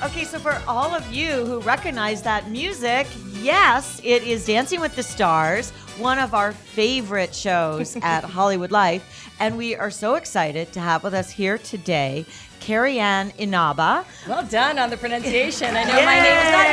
Okay, so for all of you who recognize that music, yes, it is Dancing with the Stars, one of our favorite shows at Hollywoodlife. And we are so excited to have with us here today Carrie Ann Inaba. Well done on the pronunciation. I know my name is not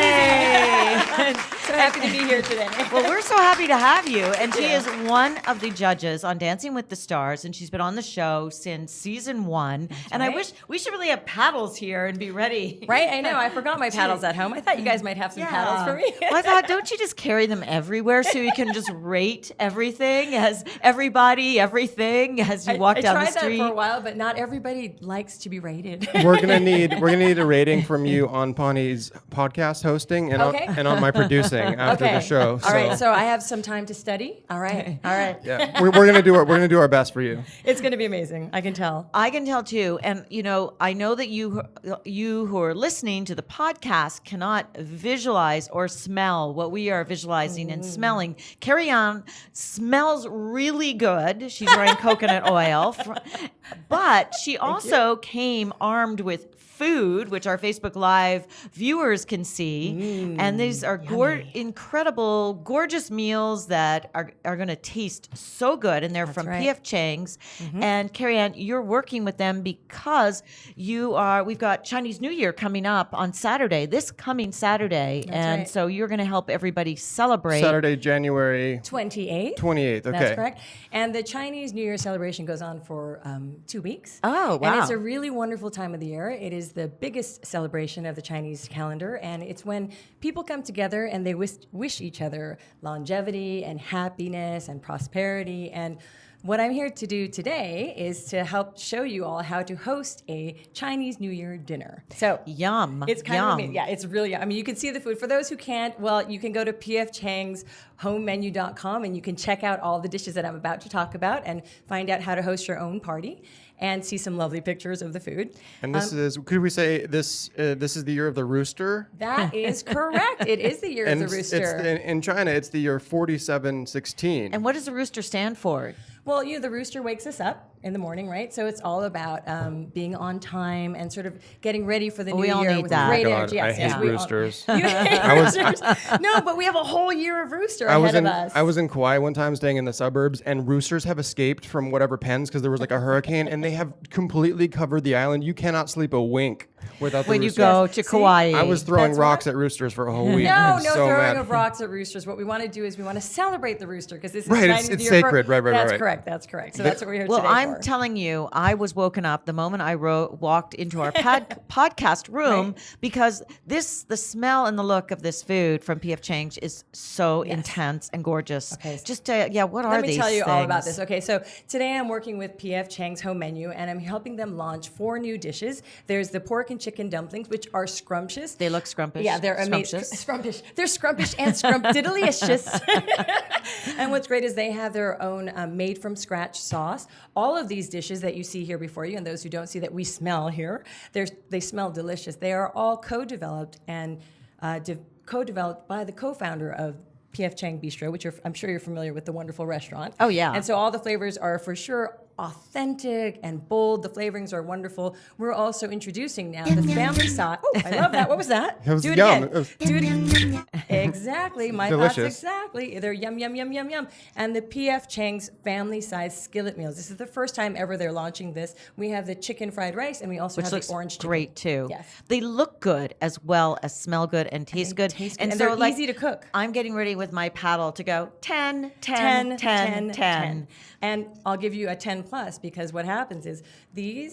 easy. So happy to be here today. Well, we're so happy to have you. And she is one of the judges on Dancing with the Stars, and she's been on the show since season 1. That's and right. I wish we should really have paddles here and be ready. Right? I know. I forgot my paddles at home. I thought you guys might have some paddles for me. Well, I thought, don't you just carry them everywhere so you can just rate everything as everybody, everything as you walk down the street? I tried that for a while, but not everybody likes to be rated. We're gonna need a rating from you on Pawnee's podcast hosting and on my producing after the show. All right, so I have some time to study. All right. Yeah, we're gonna do our best for you. It's gonna be amazing. I can tell. I can tell too, and I know that you who are listening to the podcast cannot visualize or smell what we are visualizing and smelling. Carrie Ann smells really good. She's wearing coconut oil, but she also came armed with food, which our Facebook Live viewers can see. And these are incredible, gorgeous meals that are going to taste so good. And they're from P.F. Chang's. And Carrie Ann, you're working with them because we've got Chinese New Year coming up on Saturday, this coming Saturday. So you're going to help everybody celebrate. Saturday, January 28th. 28th, okay. That's correct. And the Chinese New Year celebration goes on for 2 weeks. Oh, wow. And it's a really wonderful time of the year. It is the biggest celebration of the Chinese calendar, and it's when people come together and they wish each other longevity and happiness and prosperity. And what I'm here to do today is to help show you all how to host a Chinese New Year dinner. So yum. It's kind of amazing. Yeah, it's really yum. I mean, you can see the food. For those who can't, well, you can go to PF Chang's homemenu.com and you can check out all the dishes that I'm about to talk about and find out how to host your own party and see some lovely pictures of the food. And this could we say this is the year of the rooster? That is correct. It is the year of the rooster. In China, it's the year 4716. And what does the rooster stand for? Well, the rooster wakes us up in the morning, right? So it's all about being on time and sort of getting ready for the new year. We all need with that. great God, energy. I Yes, hate we roosters. You hate roosters? No, but we have a whole year of rooster ahead of us. I was in Kauai one time staying in the suburbs, and roosters have escaped from whatever pens because there was like a hurricane, and they have completely covered the island. You cannot sleep a wink without the When you roosters. go to Kauai. I was throwing That's rocks right. at roosters for a whole week. No I'm so throwing mad. of rocks at roosters. What we want to do is we want to celebrate the rooster because this is Right, Chinese it's New Year. sacred. Right. That's correct. So that's what we're here Well, today I'm for. telling you, I was woken up the moment I walked into our podcast room because the smell and the look of this food from P.F. Chang's is so intense and gorgeous. Okay. Just what are these Let me tell you all about things? this. Okay, so today I'm working with P.F. Chang's home menu, and I'm helping them launch 4 new dishes. There's the pork and chicken dumplings, which are scrumptious. They look scrumpish. Yeah, they're amazing. Scrumptious. Scrumpish. They're scrumpish and scrumptiddlicious. And what's great is they have their own made-from-scratch sauce. All of these dishes that you see here before you, and those who don't see that we smell here, they smell delicious. They are all co-developed and co-developed by the co-founder of P.F. Chang Bistro, which I'm sure you're familiar with, the wonderful restaurant. Oh, yeah. And so all the flavors are for sure authentic and bold. The flavorings are wonderful. We're also introducing now the family side. Oh, I love that. What was that? It was Do it yum. again. Do it again. Exactly. My thoughts exactly. They're yum, yum, yum, yum, yum. And the P.F. Chang's family size skillet meals. This is the first time ever they're launching this. We have the chicken fried rice, and we also have the orange chicken. Great too. Yes. They look good as well as smell good and taste good. And so they're easy to cook. I'm getting ready with my paddle to go 10, 10, 10, 10. And I'll give you a 10 plus because what happens is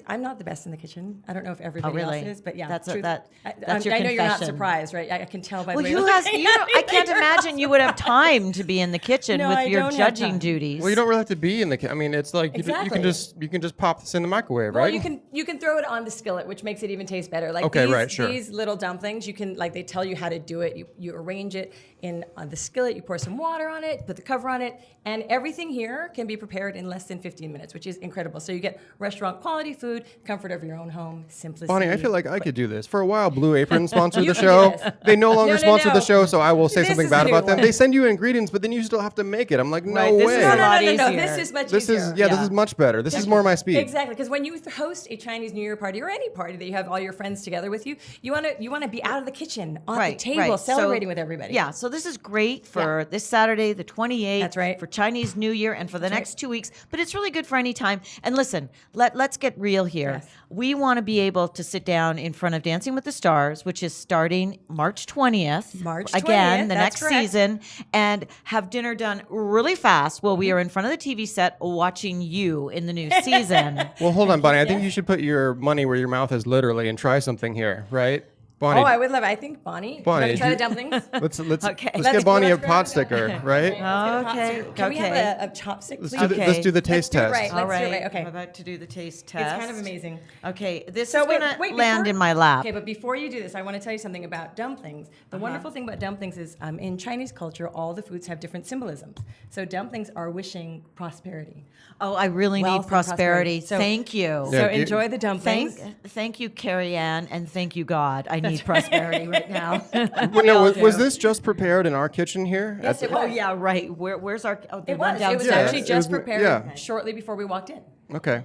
I'm not the best in the kitchen. I don't know if everybody really? else is, but yeah. That's truth. that's your I know you're not confession. surprised, right? I can tell by the way Who you're has? looking You know, at me I can't that you're not imagine you would have time to be in the kitchen No, with I your don't have judging time. duties. Well, you don't really have to be in the kitchen. I mean, it's like you Exactly. can just pop this in the microwave, Well, right? you can throw it on the skillet, which makes it even taste better. Like Okay, these, right, sure. These little dumplings, you can they tell you how to do it. You arrange it in the skillet. You pour some water on it, put the cover on it, and everything here can be prepared in less than 15 minutes, which which is incredible. So you get restaurant quality food, comfort of your own home, simplicity. Bonnie, I feel like I could do this. For a while, Blue Apron sponsored You the can do show. this. They no longer No, sponsor no. the show, so I will say This something is bad a about new them. one. They send you ingredients, but then you still have to make it. I'm like, no Right, this way. is a lot No. easier. This is much This easier. is this is much better. This is more my speed. Exactly, because when you host a Chinese New Year party or any party that you have all your friends together with you, you want to be out of the kitchen on the table celebrating with everybody. Yeah, so this is great for this Saturday, the 28th. That's right. For Chinese New Year and for the next 2 weeks. But it's really good for any time. And listen, let's get real here. Yes. We want to be able to sit down in front of Dancing with the Stars, which is starting March 20th. March Again, 20th, the that's next correct. season. And have dinner done really fast while we are in front of the TV set watching you in the new season. Well, hold on, Bonnie. I think you should put your money where your mouth is literally and try something here, right? Bonnie, Oh, I would love it. I think Bonnie. You Bonnie, want to try do- the dumplings? let's Okay. let's Let's get Bonnie go, a let's pot go. sticker, right? Okay. Can we okay. have a chopstick, Let's please? do let's do the taste do it test. right. All Let's do it right. right, okay. I'm about to do the taste test. It's kind of amazing. Okay, this So is going to wait, land before- in my lap. Okay, but before you do this, I want to tell you something about dumplings. The wonderful thing about dumplings is in Chinese culture, all the foods have different symbolisms. So dumplings are wishing prosperity. Oh, I really Wealth need and prosperity. prosperity. So- Thank you. Yeah, So do you- enjoy the dumplings. Thank you, Carrie Ann, and thank you, God. I need prosperity right now. Well, no, all was do. this just prepared in our kitchen here? Yes, At it the- was. Oh yeah, right. Where's our? Oh, the It one was. It was downstairs. actually it just was- prepared yeah. shortly before we walked in. Okay.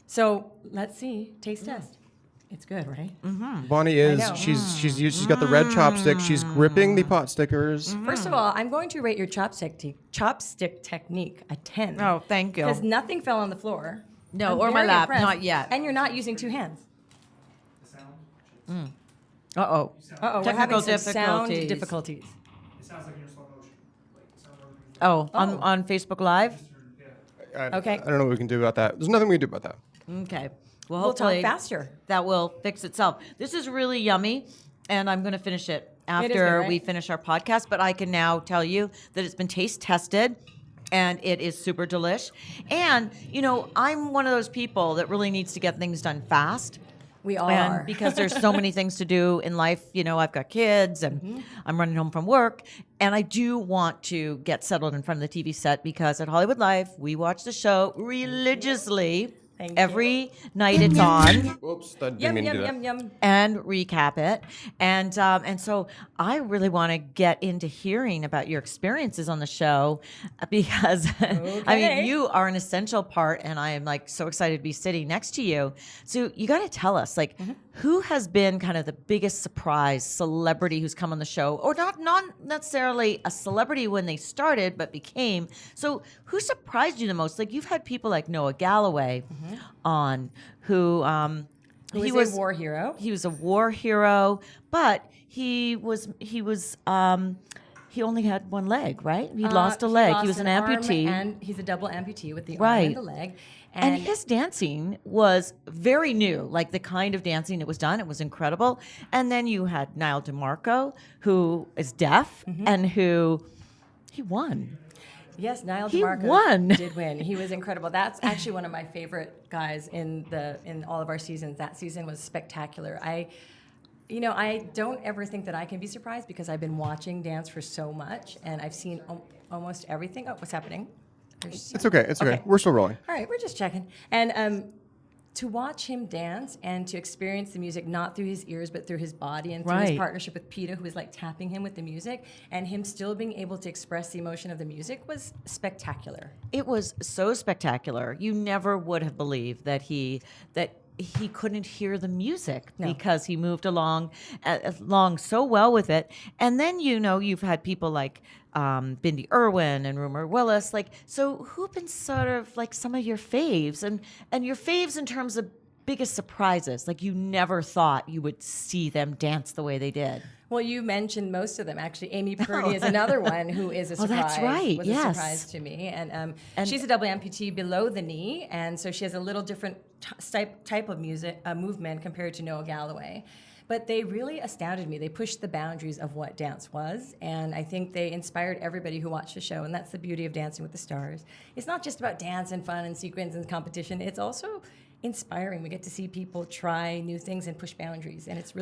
So let's see. Taste test. It's good, right? Bonnie is know. she's got the red chopstick. She's gripping the pot stickers. First of all, I'm going to rate your chopstick technique a 10. Oh, thank you. Because nothing fell on the floor. No, I'm or my very lap, impressed. not yet. And you're not using two hands. Uh oh. Uh-oh, we're Technical having some sound difficulties. difficulties. It sounds like you're in slow motion. Like, it sounds like Oh, on Facebook Live. Okay. I don't know what we can do about that. There's nothing we can do about that. Okay. Well, We'll talk hopefully faster. that will fix itself. This is really yummy, and I'm going to finish it good, after right? we finish our podcast. But I can now tell you that it's been taste tested. And it is super delish. And, you know, I'm one of those people that really needs to get things done fast. We all And are. because there's so many things to do in life, you know, I've got kids and I'm running home from work, and I do want to get settled in front of the TV set because at Hollywood Life we watch the show religiously. Thank you. Every night it's on Whoops, that didn't Yum, mean to yum, do that. yum, yum. and recap it, and so I really want to get into hearing about your experiences on the show because I Okay. mean you are an essential part, and I am like so excited to be sitting next to you. So you got to tell us like who has been kind of the biggest surprise celebrity who's come on the show, or not necessarily a celebrity when they started, but became. So who surprised you the most? Like you've had people like Noah Galloway on who. Who he was a war hero. He was a war hero, but he only had one leg, right? He lost a leg. He was an arm, amputee. and he's a double amputee with the arm Right. and the leg. And his dancing was very new, like the kind of dancing that was done. It was incredible. And then you had Niall DeMarco, who is deaf and who he won. Yes, Niall He DeMarco won. did win. He was incredible. That's actually one of my favorite guys in all of our seasons. That season was spectacular. I don't ever think that I can be surprised because I've been watching dance for so much and I've seen almost everything. Oh, what's happening? It's okay. It's okay. Okay. We're still rolling. All right, we're just checking. And to watch him dance and to experience the music not through his ears but through his body and through Right. his partnership with Peta, who was like tapping him with the music, and him still being able to express the emotion of the music was spectacular. It was so spectacular. You never would have believed that he couldn't hear the music No. because he moved along so well with it. And then you've had people like Bindi Irwin and Rumor Willis. Like, so who've been sort of like some of your faves and your faves in terms of biggest surprises? Like you never thought you would see them dance the way they did. Well, you mentioned most of them. Actually, Amy Purdy is another one who is a Oh, surprise. that's right, Was yes. a surprise to me, and she's a double amputee below the knee, and so she has a little different type of movement compared to Noah Galloway. But they really astounded me. They pushed the boundaries of what dance was, and I think they inspired everybody who watched the show, and that's the beauty of Dancing with the Stars. It's not just about dance and fun and sequins and competition. It's also inspiring. We get to see people try new things and push boundaries, and it's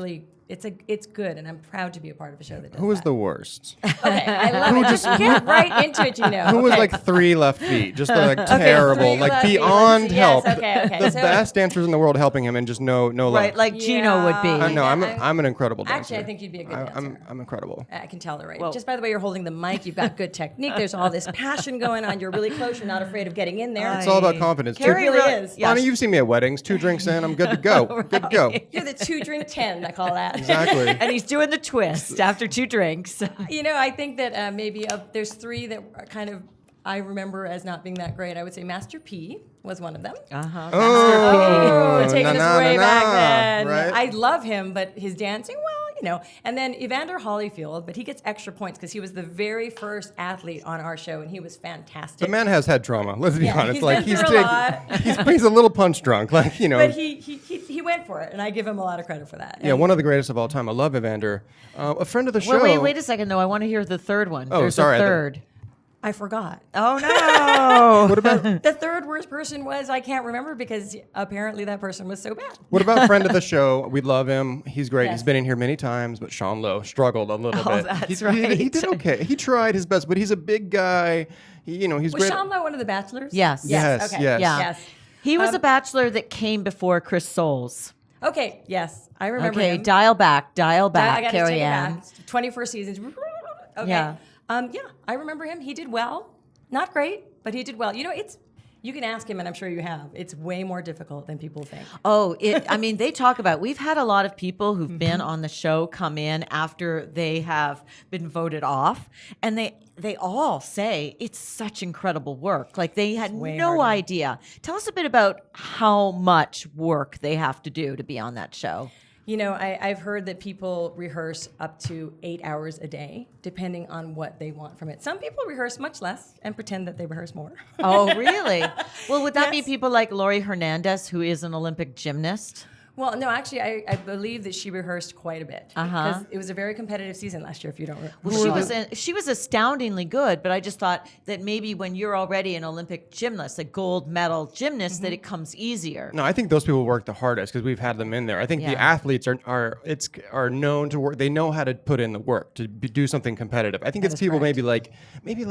good. And I'm proud to be a part of a show that does Who was that. the worst? Okay, I love it. Just get right into it, Who was Okay. like 3 left feet? Just like terrible, three like left feet. beyond Yes, help. okay. The So- best dancers in the world helping him and just no luck. Right, like Gino would be. No, Yeah, I'm an incredible dancer. Actually, I think you'd be a good dancer. I'm incredible. I can tell already. Well- Just by the way you're holding the mic, you've got good technique. There's all this passion going on. You're really close. You're not afraid of getting in there. It's all about confidence. Carrie really really is. Bonnie, you've seen me at weddings. 2 drinks in, I'm good to go. Good to go. You're the 2-drink 10, I call that. Exactly. And he's doing the twist after 2 drinks. I think that maybe there's 3 that are kind of I remember as not being that great. I would say Master P was one of them. Oh, Taking us way back then. right? I love him, but his dancing, And then Evander Holyfield, but he gets extra points because he was the very first athlete on our show, and he was fantastic. The man has had trauma. Let's be honest. he's Like been through a lot. he's a little punch drunk. Like But he went for it, and I give him a lot of credit for that. Yeah, one of the greatest of all time. I love Evander. A friend of the show. Wait a second, though. I want to hear the third one. Oh, There's sorry, a third. I forgot. Oh, no. What about The third worst person was, I can't remember because apparently that person was so bad. friend of the show? We love him. He's great. Yes. He's been in here many times, but Sean Lowe struggled a little bit. That's He right. did okay. He tried his best, but he's a big guy. He's Was great. Sean Lowe one of the bachelors? Yes. Yes, Okay. yes. Yeah. Yes. He was a bachelor that came before Chris Soules. Okay. Yes. I remember Okay, him. dial back, I got to Carrie take it Ann. back. 24 seasons. Okay. Yeah. I remember him. He did well. Not great, but he did well. You can ask him, and I'm sure you have. It's way more difficult than people think. Oh, they talk about, we've had a lot of people who've been on the show come in after they have been voted off, and they all say it's such incredible work. Like they had way no harder. idea. Tell us a bit about how much work they have to do to be on that show. I've heard that people rehearse up to 8 hours a day, depending on what they want from it. Some people rehearse much less and pretend that they rehearse more. Oh, really? Well, would that be Yes. people like Lori Hernandez, who is an Olympic gymnast? Well, no, actually, I believe that she rehearsed quite a bit. Because it was a very competitive season last year, if you don't remember. Well, she was astoundingly good, but I just thought that maybe when you're already an Olympic gymnast, a gold medal gymnast, that it comes easier. No, I think those people work the hardest because we've had them in there. I think the Yeah. athletes are known to work. They know how to put in the work to do something competitive. I think it's people maybe like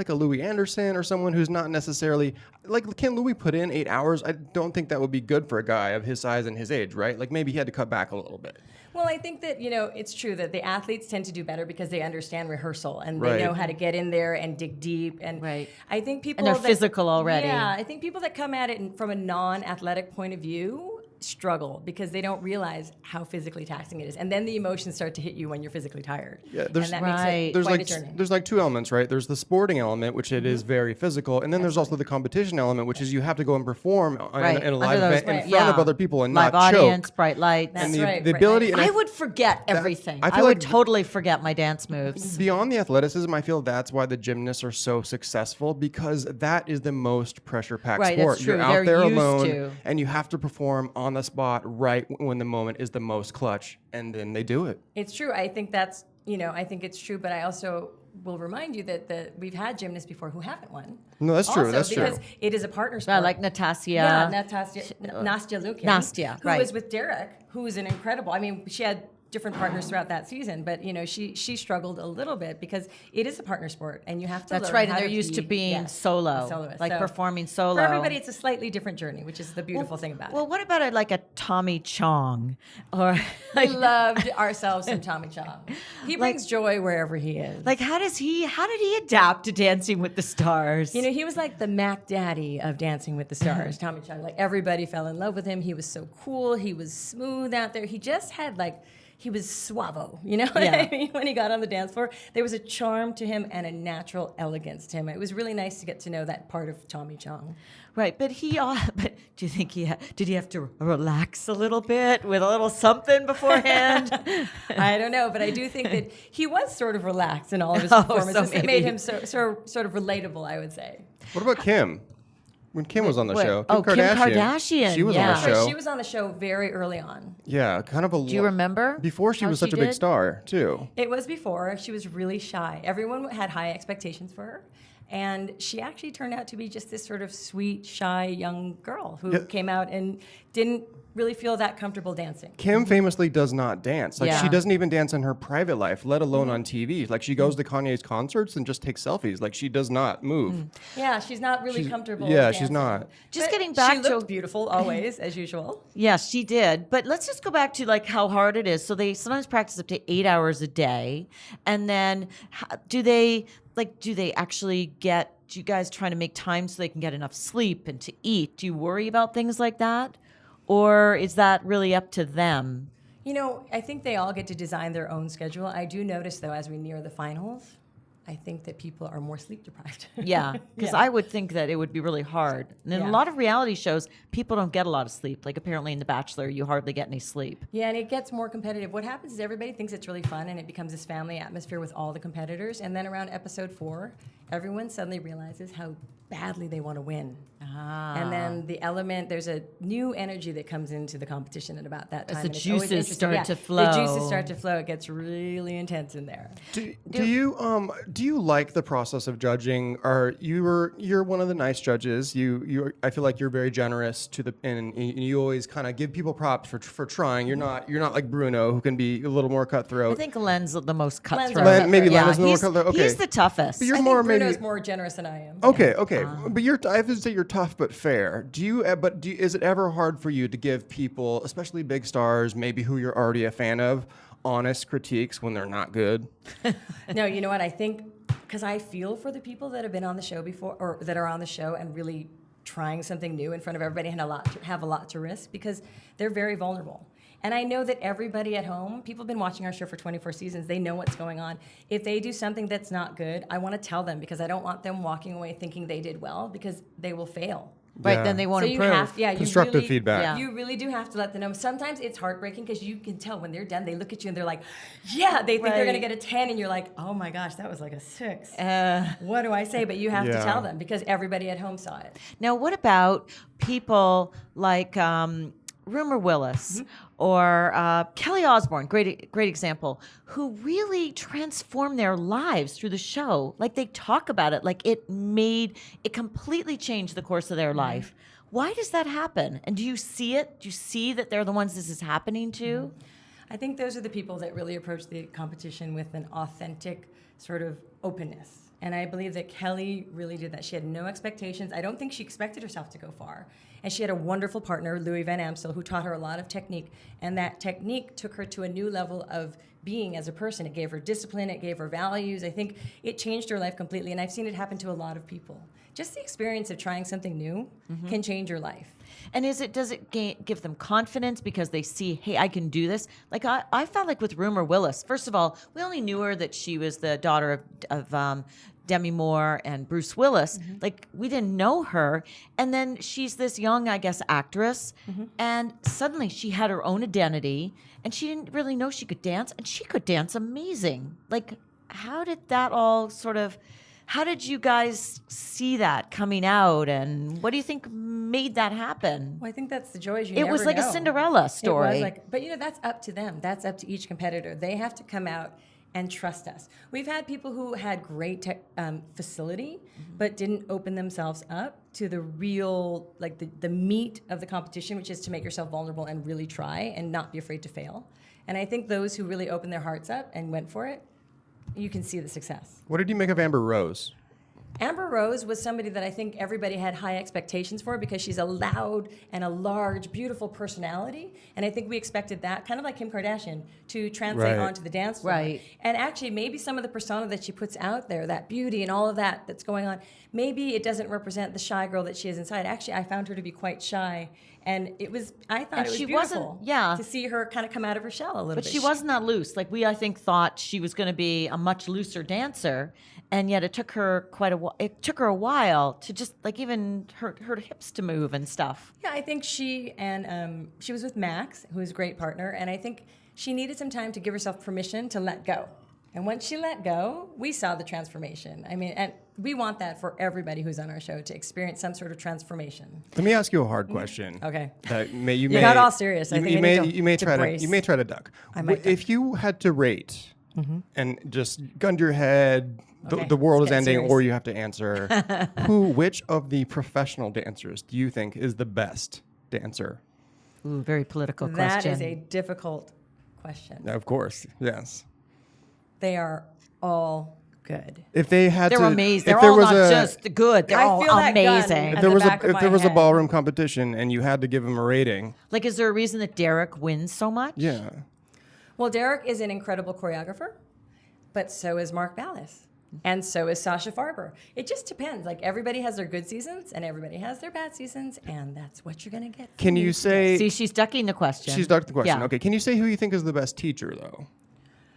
a Louis Anderson or someone who's not necessarily like. Can Louis put in 8 hours? I don't think that would be good for a guy of his size and his age, right? Like maybe he had to cut back a little bit. Well, I think that, it's true that the athletes tend to do better because they understand rehearsal and Right. they know how to get in there and dig deep. And Right. I think people they're that- physical already. Yeah, I think people that come at it from a non-athletic point of view struggle because they don't realize how physically taxing it is. And then the emotions start to hit you when you're physically tired. Yeah, there's- and that Right. makes it There's quite like a journey. there's like 2 elements, right? There's the sporting element, which it is very physical, and then there's also the competition element, which is you have to go and perform Right. in a Under live those- event in right. front of Yeah. other people and Live not audience, choke. bright lights. That's And the right, the right, ability, right. and I would forget everything. I I, feel would like- totally forget my dance moves. beyond the athleticism, I feel that's why the gymnasts are so successful because that is the most pressure-packed Right, that's sport. true. You're out They're there used alone, to. and you have to perform on the spot right when the moment is the most clutch, and then they do it. It's true. I think that's, I think it's true, but I also will remind you that we've had gymnasts before who haven't won. No, that's true. Also, That's because true. it is a partner sport. Like Natasha. Yeah, Nastya Lukin. Nastya, who right. was with Derek, who is an incredible. I mean, she had different partners throughout that season, but she struggled a little bit because it is a partner sport, and you have to. That's learn right, how and they're to used to be, being yes, solo, a soloist. like So performing solo. For everybody, it's a slightly different journey, which is the beautiful thing about Well, it. what about a Tommy Chong, or We loved ourselves some Tommy Chong. He brings joy wherever he is. like how did he adapt to Dancing with the Stars? He was like the Mac Daddy of Dancing with the Stars, Tommy Chong. Like everybody fell in love with him. He was so cool. He was smooth out there. He just had he was suavo, what I mean? When he got on the dance floor, there was a charm to him and a natural elegance to him. It was really nice to get to know that part of Tommy Chong. Right, but but do you think did he have to relax a little bit with a little something beforehand? I don't know, but I do think that he was sort of relaxed in all of his Oh, performances. so It maybe. made him sort of relatable, I would say. What about Kim? When Kim was on the What? show, Kim Kardashian, She was yeah. on the show. She was on the show very early on. Yeah, kind of a. Do you remember Before she how was she such a big did? star, too. It was before. She was really shy. Everyone had high expectations for her. And she actually turned out to be just this sort of sweet, shy young girl who Yeah. came out and didn't really feel that comfortable dancing. Kim famously does not dance. Like, Yeah. she doesn't even dance in her private life, let alone on TV. Like, she goes to Kanye's concerts and just takes selfies. Like, she does not move. Yeah, she's not really comfortable. yeah, dancing. she's not. Just But getting back she to- looked beautiful always, as usual. Yes, she did. But let's just go back to like how hard it is. So they sometimes practice up to 8 hours a day, and then do they actually get? Do you guys try to make time so they can get enough sleep and to eat? Do you worry about things like that, or is that really up to them? You know, I think they all get to design their own schedule. I do notice, though, as we near the finals, I think that people are more sleep deprived. Yeah, because Yeah. I would think that it would be really hard. And in a Yeah. lot of reality shows, people don't get a lot of sleep. Like apparently in The Bachelor, you hardly get any sleep. Yeah, and it gets more competitive. What happens is everybody thinks it's really fun, and it becomes this family atmosphere with all the competitors. And then around episode 4, everyone suddenly realizes how badly they want to win. And then there's a new energy that comes into the competition at about that time. As the and it's always juices interesting. start to The flow. juices start to flow. It gets really intense in there. Do you like the process of judging? Or you're one of the nice judges. I feel like you're very generous and you always kind of give people props for trying. You're not like Bruno, who can be a little more I cutthroat. think Len's the most cutthroat. Len- maybe Len is the more he's, cutthroat. Okay. he's the toughest. But you're I think more Bruno's maybe. more generous than I am. Okay, but I have to say you're tough but fair. Is it ever hard for you to give people, especially big stars, maybe who you're already a fan of, honest critiques when they're not good? No, you know what? I think because I feel for the people that have been on the show before, or that are on the show and really trying something new in front of everybody and have a lot to risk because they're very vulnerable. And I know that everybody at home, people have been watching our show for 24 seasons, they know what's going on. If they do something that's not good, I want to tell them because I don't want them walking away thinking they did well because they will fail. Right, Yeah. then they won't So you improve. have, you Constructive really, feedback. Yeah. You really do have to let them know. Sometimes it's heartbreaking because you can tell when they're done, they look at you and they're like, yeah, they think they're going to Right. get a 10 and you're like, oh my gosh, that was like a 6. What do I say? But you have to Yeah. tell them because everybody at home saw it. Now, what about people like Rumor Willis or Kelly Osbourne, great example, who really transformed their lives through the show? Like they talk about it, like it completely changed the course of their life. Why does that happen? And do you see it? Do you see that they're the ones this is happening to? I think those are the people that really approach the competition with an authentic sort of openness. And I believe that Kelly really did that. She had no expectations. I don't think she expected herself to go far. And she had a wonderful partner, Louis Van Amstel, who taught her a lot of technique. And that technique took her to a new level of being as a person. It gave her discipline. It gave her values. I think it changed her life completely. And I've seen it happen to a lot of people. Just the experience of trying something new can change your life. And does it give them confidence because they see, hey, I can do this? Like I felt like with Rumor Willis, first of all, we only knew her that she was the daughter of Demi Moore and Bruce Willis. Like we didn't know her. And then she's this young, I guess, actress. And suddenly she had her own identity and she didn't really know she could dance and she could dance amazing. Like how did that all how did you guys see that coming out, and what do you think made that happen? Well, I think that's the joy. It was like a Cinderella story. It was like, but that's up to them. That's up to each competitor. They have to come out and trust us. We've had people who had great facility, but didn't open themselves up to the real, like the meat of the competition, which is to make yourself vulnerable and really try and not be afraid to fail. And I think those who really opened their hearts up and went for it, you can see the success. What did you make of Amber Rose? Amber Rose was somebody that I think everybody had high expectations for because she's a loud and a large, beautiful personality. And I think we expected that, kind of like Kim Kardashian, to translate Right. onto the dance floor. Right. And actually, maybe some of the persona that she puts out there, that beauty and all of that that's going on, maybe it doesn't represent the shy girl that she is inside. Actually, I found her to be quite shy. And I thought And it was she beautiful wasn't- to see her kind of come out of her shell a little But bit. she wasn't that loose. Like I think, thought she was going to be a much looser dancer, and yet it took her a while to just like even her hips to move and stuff. Yeah, I think she was with Max, who is a great partner, and I think she needed some time to give herself permission to let go. And once she let go, we saw the transformation. I mean, and we want that for everybody who's on our show to experience some sort of transformation. Let me ask you a hard question. Okay. That you You're not all serious. I think I need to you may try brace. to duck. I might duck. If you had to rate and just gun to your head, Okay, the world it's is ending, getting or serious. you have to answer. Which of the professional dancers do you think is the best dancer? Ooh, very political That question. is a difficult question. Of course, yes. They are all good. If they had They're to, amazing. if They're there all was not a, just good. They're I all feel that gun amazing. at if there the was back a of if my there was a head. ballroom competition and you had to give them a rating, Like, is there a reason that Derek wins so much? yeah. Well, Derek is an incredible choreographer, but so is Mark Ballas. And so is Sasha Farber. It just depends. Like, everybody has their good seasons and everybody has their bad seasons, and that's what you're going to get. from Can me you today. say See, she's ducking the question. she's ducked the question? Yeah. Okay. Can you say who you think is the best teacher though?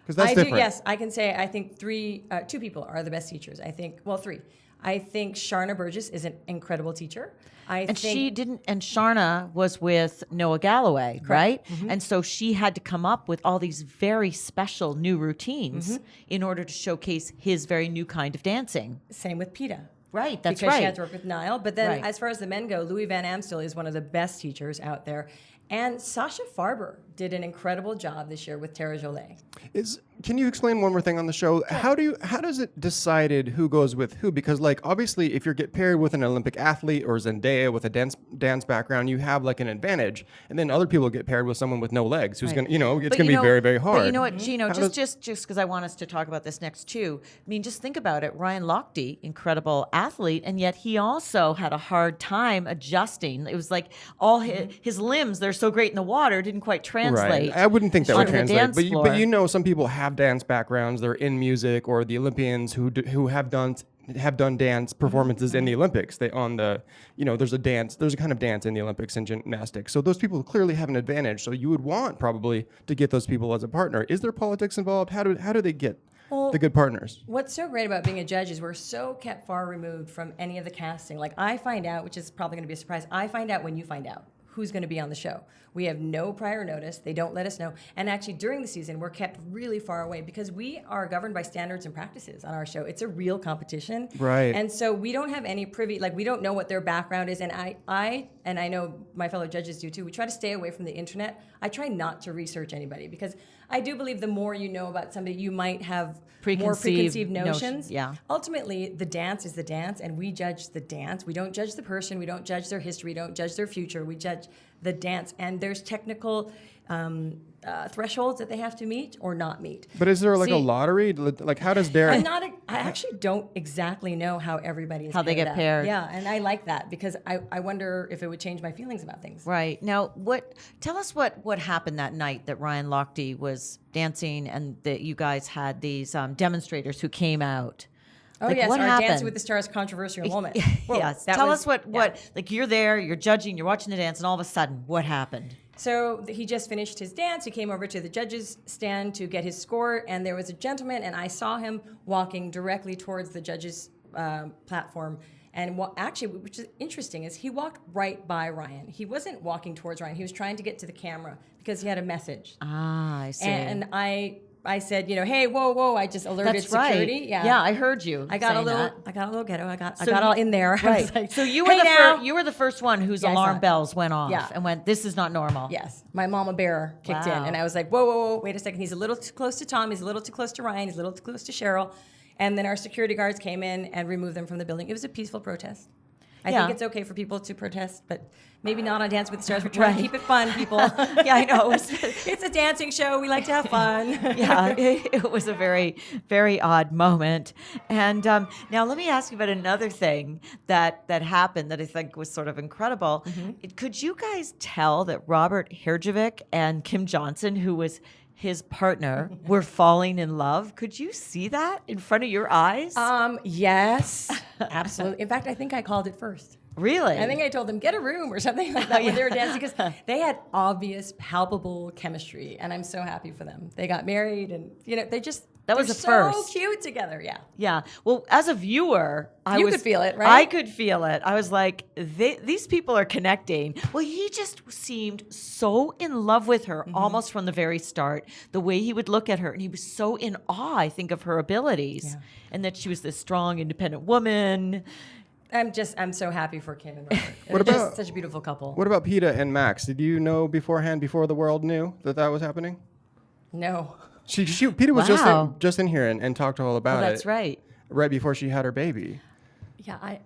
Because that's I different. do, yes. I can say I think two people are the best teachers. I think, well, three. I think Sharna Burgess is an incredible teacher. And she didn't, and Sharna was with Noah Galloway, right? And so she had to come up with all these very special new routines in order to showcase his very new kind of dancing. Same with PETA. Right, that's because right. she had to work with Niall. But then, Right. as far as the men go, Louis Van Amstel is one of the best teachers out there. And Sasha Farber did an incredible job this year with Tara Jolie. Can you explain one more thing on the show? How does it decided who goes with who? Because like obviously if you get paired with an Olympic athlete or Zendaya with a dance background, you have like an advantage. And then other people get paired with someone with no legs who's gonna it's But gonna be very, very hard. But you know what, Gino, How just because I want us to talk about this next too. I mean, just think about it. Ryan Lochte, incredible athlete, and yet he also had a hard time adjusting. It was like all his limbs, they're so great in the water, didn't quite translate. Right. I wouldn't think that would onto the translate. dance But floor. you know, some people have dance backgrounds. They're in music, or the Olympians who have done dance performances in the Olympics. There's a kind of dance in the Olympics and gymnastics. So those people clearly have an advantage. So you would want probably to get those people as a partner. Is there politics involved? How do they get the good partners? What's so great about being a judge is we're so kept far removed from any of the casting. Like, I find out, which is probably going to be a surprise, I find out when you find out who's going to be on the show. We have no prior notice. They don't let us know. And actually, during the season, we're kept really far away because we are governed by standards and practices on our show. It's a real competition. Right. And so we don't have any privy, like, we don't know what their background is. And I know my fellow judges do too, we try to stay away from the internet. I try not to research anybody because I do believe the more you know about somebody, you might have more preconceived notions. Yeah. Ultimately, the dance is the dance, and we judge the dance. We don't judge the person. We don't judge their history. We don't judge their future. We judge the dance. And there's technical thresholds that they have to meet or not meet. But is there like a See- lottery? Like how does Derek? I actually don't exactly know how everybody is How they paired get up. paired. Yeah, and I like that because I wonder if it would change my feelings about things. Right. Now, tell us what happened that night that Ryan Lochte was dancing and that you guys had these demonstrators who came out. Oh, Like, yes, what our happened? Dancing with the Stars controversial moment. Whoa, Yes. that Tell was- us what like you're there, you're judging, you're watching the dance, and all of a sudden, what happened? So he just finished his dance. He came over to the judges' stand to get his score, and there was a gentleman, and I saw him walking directly towards the judges' platform. And actually, which is interesting, is he walked right by Ryan. He wasn't walking towards Ryan. He was trying to get to the camera because he had a message. Ah, I see. And I said, hey, whoa! I just alerted That's security. right. Yeah, I heard you. I got a saying little, that. I got a little ghetto. I got So all in there. I Right. was like, So you were "Hey, now." you were the first one whose Yeah, I saw alarm it. bells went off Yeah. and went, "This is not normal." Yes, my mama bear kicked in, Wow. and I was like, whoa, wait a second. He's a little too close to Tom. He's a little too close to Ryan. He's a little too close to Cheryl. And then our security guards came in and removed them from the building. It was a peaceful protest. I Yeah. think it's okay for people to protest, but maybe not on Dance with the Stars. We're trying to keep it fun, people. Yeah, I know. It's a dancing show. We like to have fun. Yeah, it was a very, very odd moment. And now let me ask you about another thing that happened that I think was sort of incredible. Could you guys tell that Robert Herjavec and Kim Johnson, who was his partner, were falling in love? Could you see that in front of your eyes? Yes, absolutely. In fact, I think I called it first. Really? I think I told them, get a room or something like that when they were dancing because they had obvious, palpable chemistry, and I'm so happy for them. They got married, and they just That was they're a so first. cute together. Yeah. Yeah. Well, as a viewer, You could feel it, right? I could feel it. I was like, these people are connecting. Well, he just seemed so in love with her almost from the very start. The way he would look at her, and he was so in awe, I think, of her abilities, and that she was this strong, independent woman. I'm so happy for Kim and Robert. What They're just about- such a beautiful couple? What about PETA and Max? Did you know beforehand, before the world knew that was happening? No. Peter was Wow. just in here and talked all about That's it. right. Right before she had her baby. Yeah,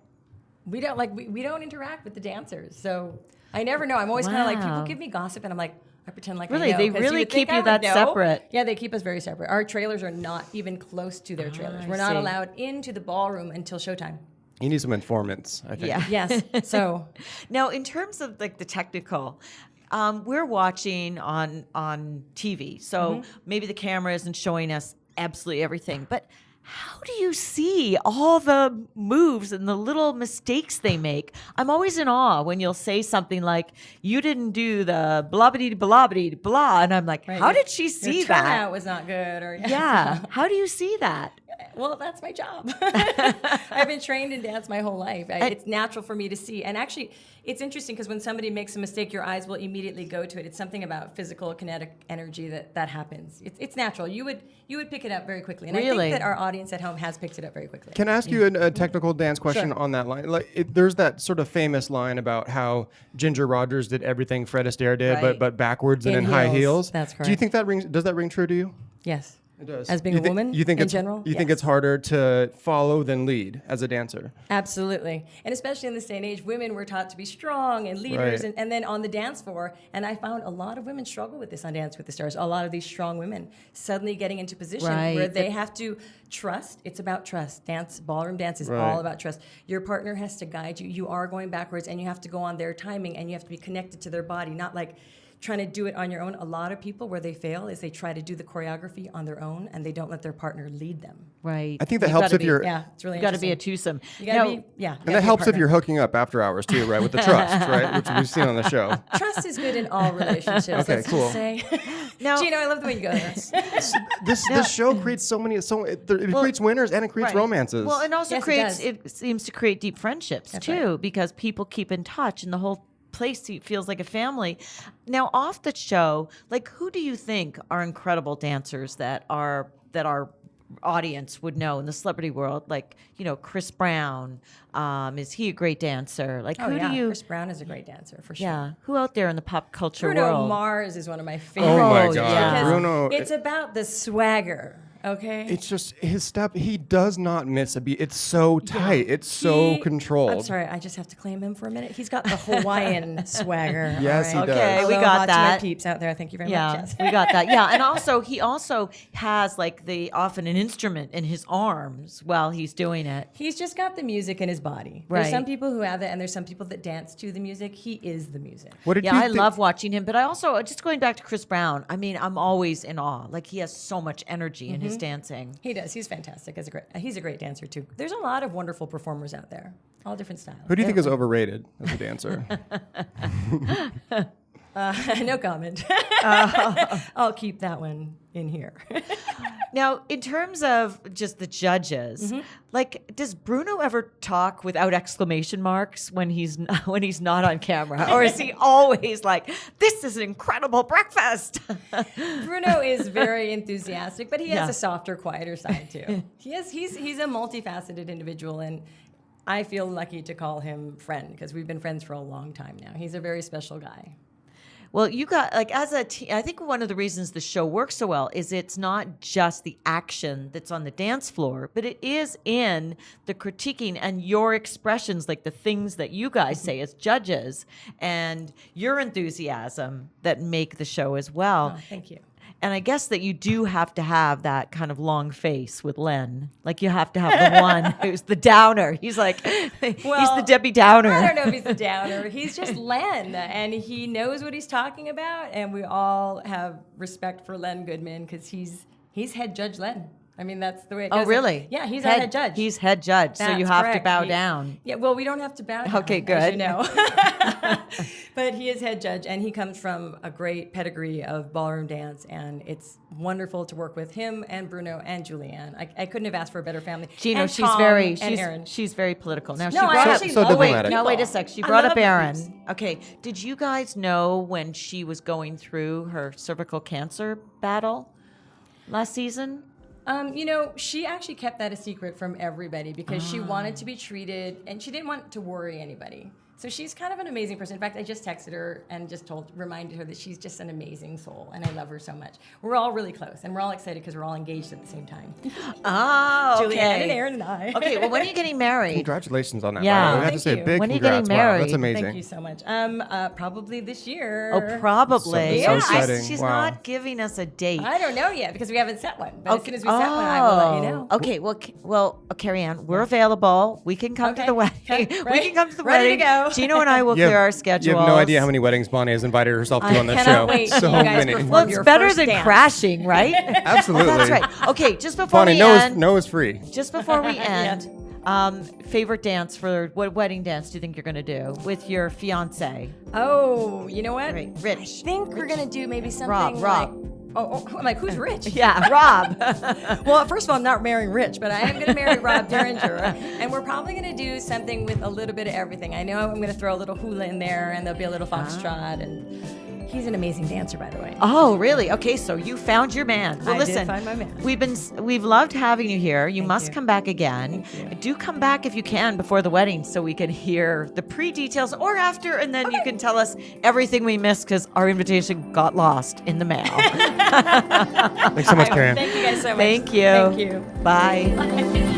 we don't interact with the dancers, so I never know. I'm always kind of like, people Wow. give me gossip, and I'm like, I pretend like Really? I know. They 'cause really would think keep I you would that know. separate? Yeah, they keep us very separate. Our trailers are not even close to their trailers. We're not see. allowed into the ballroom until showtime. You need some informants, I think. Yeah. Yes, so Now, in terms of like the technical, we're watching on TV, so maybe the camera isn't showing us absolutely everything. But how do you see all the moves and the little mistakes they make? I'm always in awe when you'll say something like, "You didn't do the blah blah," and I'm like, right, "How your- did she see your that?" turnout was not good, or Yeah. How do you see that? Well, that's my job. I've been trained in dance my whole life. It's natural for me to see. And actually, it's interesting because when somebody makes a mistake, your eyes will immediately go to it. It's something about physical kinetic energy that happens. It's natural. You would pick it up very quickly. And I Really? think that our audience at home has picked it up very quickly. Can I ask you a technical dance question Sure. on that line? There's that sort of famous line about how Ginger Rogers did everything Fred Astaire did, Right. but backwards and In in high heels. heels. That's Do you think does that ring true to you? Yes. It does. As being a woman you think in it's, general? You think Yes. it's harder to follow than lead as a dancer? Absolutely. And especially in this day and age, women were taught to be strong and leaders, Right. and then on the dance floor. And I found a lot of women struggle with this on Dance with the Stars. A lot of these strong women suddenly getting into position Right. where they have to trust. It's about trust. Ballroom dance is Right. all about trust. Your partner has to guide you. You are going backwards, and you have to go on their timing, and you have to be connected to their body, not like trying to do it on your own. A lot of people, where they fail is they try to do the choreography on their own, and they don't let their partner lead them. Right. I think that You've helps gotta if be- you're, Yeah, it's really You got to be a interesting. twosome. You gotta Now, be, yeah. and that helps if you're hooking up after hours too, right? With the trust, right? Which we've seen on the show. Trust is good in all relationships. Okay, let's cool. just say. Now- Gino, I love the way you go there. This show creates it creates winners and it creates Right. romances. Well, and also Yes, it it seems to create deep friendships That's too, right. because people keep in touch and the whole place feels like a family. Now, off the show, like who do you think are incredible dancers that our audience would know in the celebrity world? Like, Chris Brown, is he a great dancer? Like, Oh, who yeah. do you? Chris Brown is a great dancer, for sure. Yeah, who out there in the pop culture Bruno world? Mars is one of my favorites. oh my Oh, God, yeah. Because Bruno! it's about the swagger, okay? It's just his step. He does not miss a beat. It's so tight. It's so controlled. I'm sorry, I just have to claim him for a minute. He's got the Hawaiian swagger. Yes, all he does. Okay, we Aloha got to that. my peeps out there. Thank you very Yeah, much. Yes. we got that. Yeah, and he also has like often an instrument in his arms while he's doing it. He's just got the music in his body. Right. There's some people who have that, and there's some people that dance to the music. He is the music. What did Yeah, you I think? love watching him, but I also just going back to Chris Brown. I mean, I'm always in awe. Like he has so much energy in his dancing. He does. He's fantastic. He's a great dancer too. There's a lot of wonderful performers out there, all different styles. Who do you think is overrated as a dancer? No comment. I'll keep that one in here. Now, in terms of just the judges, like, does Bruno ever talk without exclamation marks when he's not on camera, or is he always like, "This is an incredible breakfast"? Bruno is very enthusiastic, but he has Yeah. a softer, quieter side too. He's a multifaceted individual, and I feel lucky to call him friend because we've been friends for a long time now. He's a very special guy. Well, you got like as a team. I think one of the reasons the show works so well is it's not just the action that's on the dance floor, but it is in the critiquing and your expressions, like the things that you guys say as judges, and your enthusiasm that make the show as well. Oh, thank you. And I guess that you do have to have that kind of long face with Len. Like you have to have the one who's the downer. He's like, he's the Debbie Downer. I don't know if he's a downer. He's just Len, and he knows what he's talking about, and we all have respect for Len Goodman because he's head judge Len. I mean, that's the way it goes. Oh, really? Yeah, he's our head judge. He's head judge, so you That's have to correct. bow down. Yeah, well, we don't have to bow down. Okay, As good. you know. But he is head judge, and he comes from a great pedigree of ballroom dance, and it's wonderful to work with him and Bruno and Julianne. I couldn't have asked for a better family. Gino, and she's Tom very and Aaron. she's very political. Now No, she I brought actually up, So love wait, diplomatic. now wait a people. sec. She I brought love up my Aaron. peeps. Okay, did you guys know when she was going through her cervical cancer battle last season? She actually kept that a secret from everybody because she wanted to be treated, and she didn't want to worry anybody. So she's kind of an amazing person. In fact, I just texted her and just reminded her that she's just an amazing soul, and I love her so much. We're all really close, and we're all excited because we're all engaged at the same time. Oh, okay. Julianne and Aaron and I. Okay, well, when are you getting married? Congratulations on that. Yeah. by the way. We have Thank to say you. a big When are you getting congrats. Wow, married? that's amazing. Thank you so much. Probably this year. Oh, probably. So Yeah. exciting. She's Wow. not giving us a date. I don't know yet because we haven't set one. But as soon as we set one, I will let you know. Okay, well, Carrie Ann, we're available. We can come to Okay. the wedding. Okay. We Ready? can come to the Ready to wedding. go. Gino and I will You have- clear our schedules. You have no idea how many weddings Bonnie has invited herself to on this show. cannot wait till So you guys many. perform. Well, it's Your better first than dance. crashing, right? Absolutely. Oh, that's right. Okay, just before Bonnie, we no end, is free. just before we end, favorite dance for what wedding dance do you think you're going to do with your fiance? Oh, you know what? Right, Rich. I think we're gonna do maybe something Rob. like. Oh, I'm like, who's Rich? Yeah, Rob. Well, first of all, I'm not marrying Rich, but I am going to marry Rob Derringer. And we're probably going to do something with a little bit of everything. I know I'm going to throw a little hula in there, and there'll be a little foxtrot. And he's an amazing dancer, by the way. Oh, really? Okay, so you found your man. Well, I listen, did find my man. We've loved having you here. You must you. come back again. Do come back if you can before the wedding, so we can hear the pre-details or after, and then you can tell us everything we missed because our invitation got lost in the mail. Thanks so much, Karen. Thank you guys so much. Thank you. Thank you. Bye.